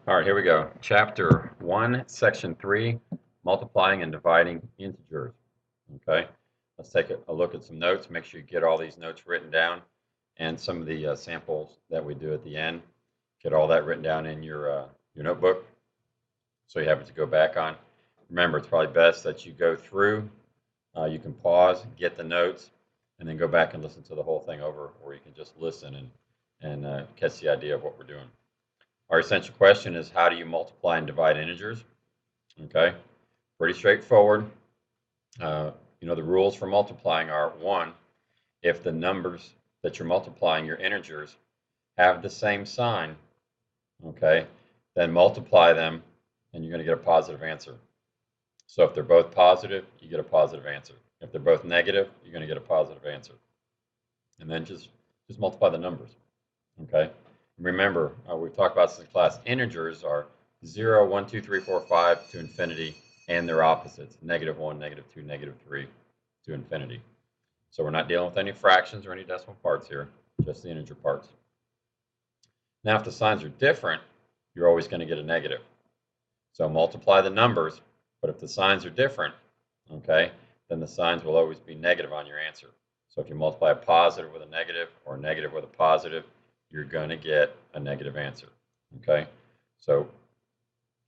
All right, here we go. Chapter 1, Section 3, multiplying and dividing integers. Okay, let's take a look at some notes. Make sure you get all these notes written down and some of the samples that we do at the end. Get all that written down in your notebook so you have it to go back on. Remember, it's probably best that you go through. You can pause, get the notes, and then go back and listen to the whole thing over, or you can just listen and catch the idea of what we're doing. Our essential question is, how do you multiply and divide integers? Okay, pretty straightforward. The rules for multiplying are: one, if the numbers that you're multiplying, your integers, have the same sign, okay, then multiply them and you're going to get a positive answer. So if they're both positive, you get a positive answer. If they're both negative, you're going to get a positive answer. And then just multiply the numbers, okay? Remember, we've talked about this in class, integers are 0, 1, 2, 3, 4, 5 to infinity, and their opposites, -1, -2, -3 to infinity. So we're not dealing with any fractions or any decimal parts here, just the integer parts. Now, if the signs are different, you're always going to get a negative. So multiply the numbers, but if the signs are different, okay, then the signs will always be negative on your answer. So if you multiply a positive with a negative or a negative with a positive, you're going to get a negative answer, okay? So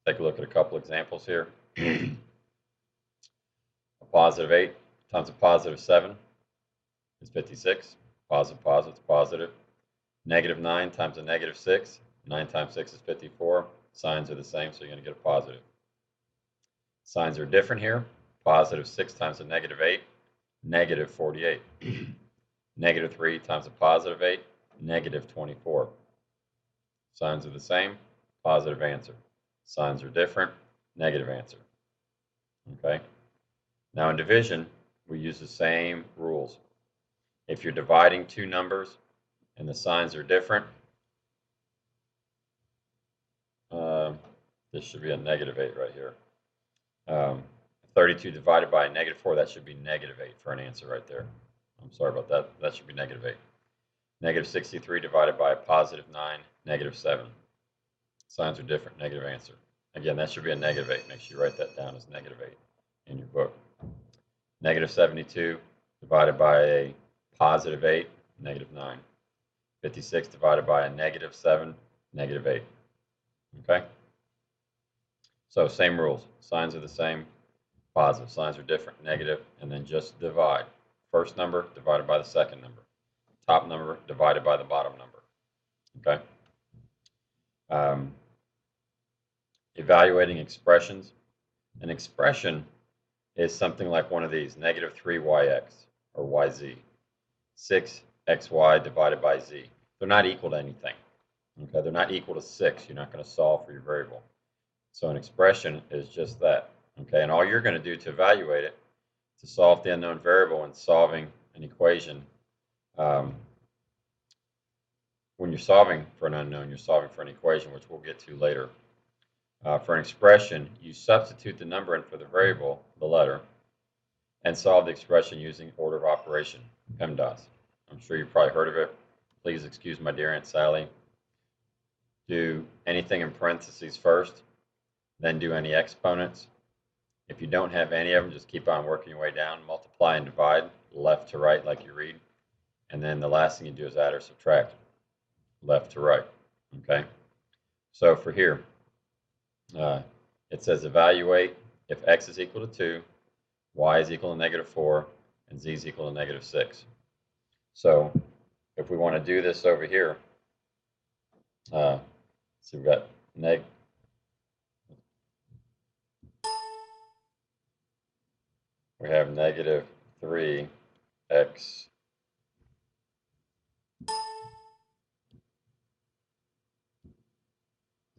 take a look at a couple examples here. A positive 8 times a positive 7 is 56. Positive, positive, positive. Negative 9 times a negative 6. 9 times 6 is 54. Signs are the same, so you're going to get a positive. Signs are different here. Positive 6 times a negative 8, negative 48. Negative 3 times a positive 8, negative 24. Signs are the same, positive answer. Signs are different, negative answer. Okay? Now in division, we use the same rules. If you're dividing two numbers and the signs are different, this should be a negative 8 right here. 32 divided by a negative 4, that should be negative 8 for an answer right there. I'm sorry about that. That should be negative 8. Negative 63 divided by a positive 9, negative 7. Signs are different, negative answer. Again, that should be a negative 8. Make sure you write that down as negative 8 in your book. Negative 72 divided by a positive 8, negative 9. 56 divided by a negative 7, negative 8. Okay? So same rules. Signs are the same, positive. Signs are different, negative, and then just divide. First number divided by the second number. Top number divided by the bottom number. Okay? Evaluating expressions. An expression is something like one of these, negative 3yx or yz. 6xy divided by z. They're not equal to anything. Okay, they're not equal to 6. You're not going to solve for your variable. So an expression is just that. Okay, and all you're going to do to evaluate it, to solve the unknown variable and solving an equation, when you're solving for an unknown, you're solving for an equation, which we'll get to later. For an expression, you substitute the number in for the variable, the letter, and solve the expression using order of operation, PEMDAS. I'm sure you've probably heard of it. Please excuse my dear Aunt Sally. Do anything in parentheses first, then do any exponents. If you don't have any of them, just keep on working your way down. Multiply and divide, left to right like you read. And then the last thing you do is add or subtract, left to right. Okay? So for here, it says evaluate if x is equal to 2, y is equal to negative 4, and z is equal to negative 6. So if we want to do this over here, so we've got we have negative 3x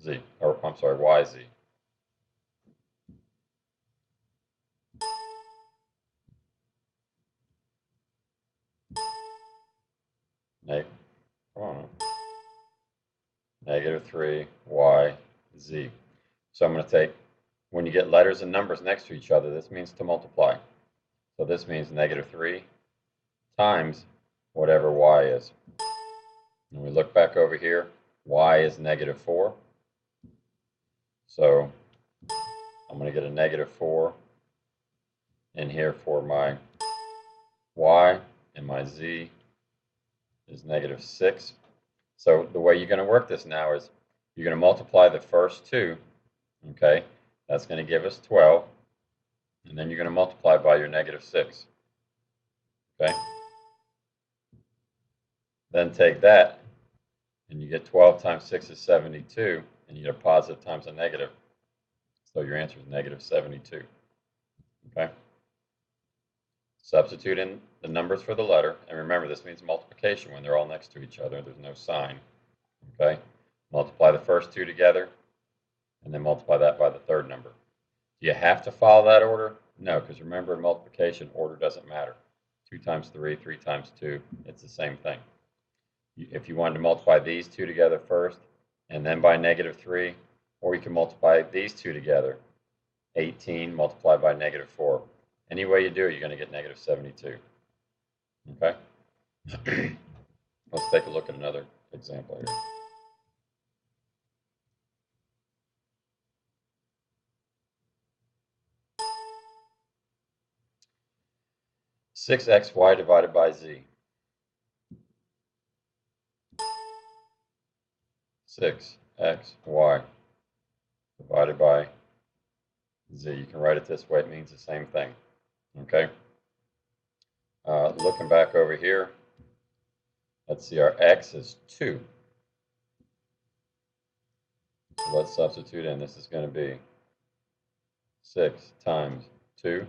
z, or I'm sorry, yz. Negative 3yz. So I'm going to take, when you get letters and numbers next to each other, this means to multiply. So this means negative 3 times whatever y is. And we look back over here, y is negative 4. So I'm going to get a negative 4 in here for my y, and my z is negative 6. So the way you're going to work this now is you're going to multiply the first two, okay? That's going to give us 12, and then you're going to multiply by your negative 6, okay? Then take that, and you get 12 times 6 is 72, and you get a positive times a negative. So your answer is negative 72, okay? Substitute in the numbers for the letter, and remember this means multiplication when they're all next to each other. There's no sign, okay? Multiply the first two together, and then multiply that by the third number. Do you have to follow that order? No, because remember in multiplication, order doesn't matter. 2 times 3, 3 times 2, it's the same thing. If you wanted to multiply these two together first, and then by negative 3, or you can multiply these two together, 18 multiplied by negative 4. Any way you do it, you're going to get negative 72. Okay? Let's take a look at another example here. Six xy divided by z. 6xy divided by z. You can write it this way. It means the same thing. Okay? Looking back over here, let's see, our x is 2. So let's substitute in. This is going to be 6 times 2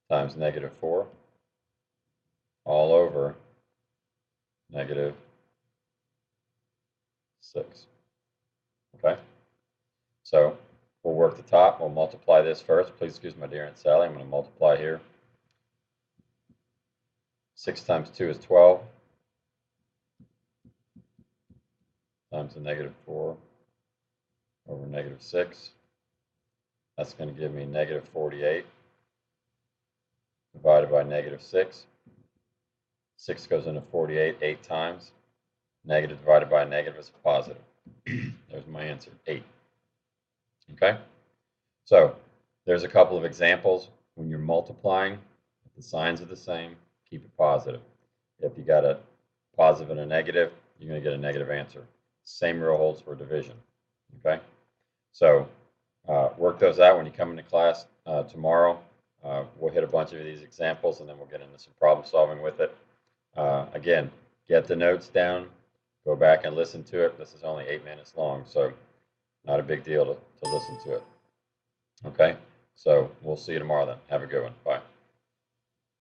times negative 4 all over negative 6. Okay? So we'll work the top. We'll multiply this first. Please excuse my dear Aunt Sally. I'm going to multiply here. 6 times 2 is 12 times the negative 4 over negative 6. That's going to give me negative 48 divided by negative 6. 6 goes into 48 8 times. Negative divided by a negative is a positive. There's my answer, 8. Okay? So there's a couple of examples. When you're multiplying, if the signs are the same, keep it positive. If you got a positive and a negative, you're going to get a negative answer. Same rule holds for division. Okay? So work those out when you come into class tomorrow. We'll hit a bunch of these examples, and then we'll get into some problem solving with it. Again, get the notes down. Go back and listen to it. This is only 8 minutes long, so not a big deal to listen to it. Okay? So we'll see you tomorrow then. Have a good one. Bye.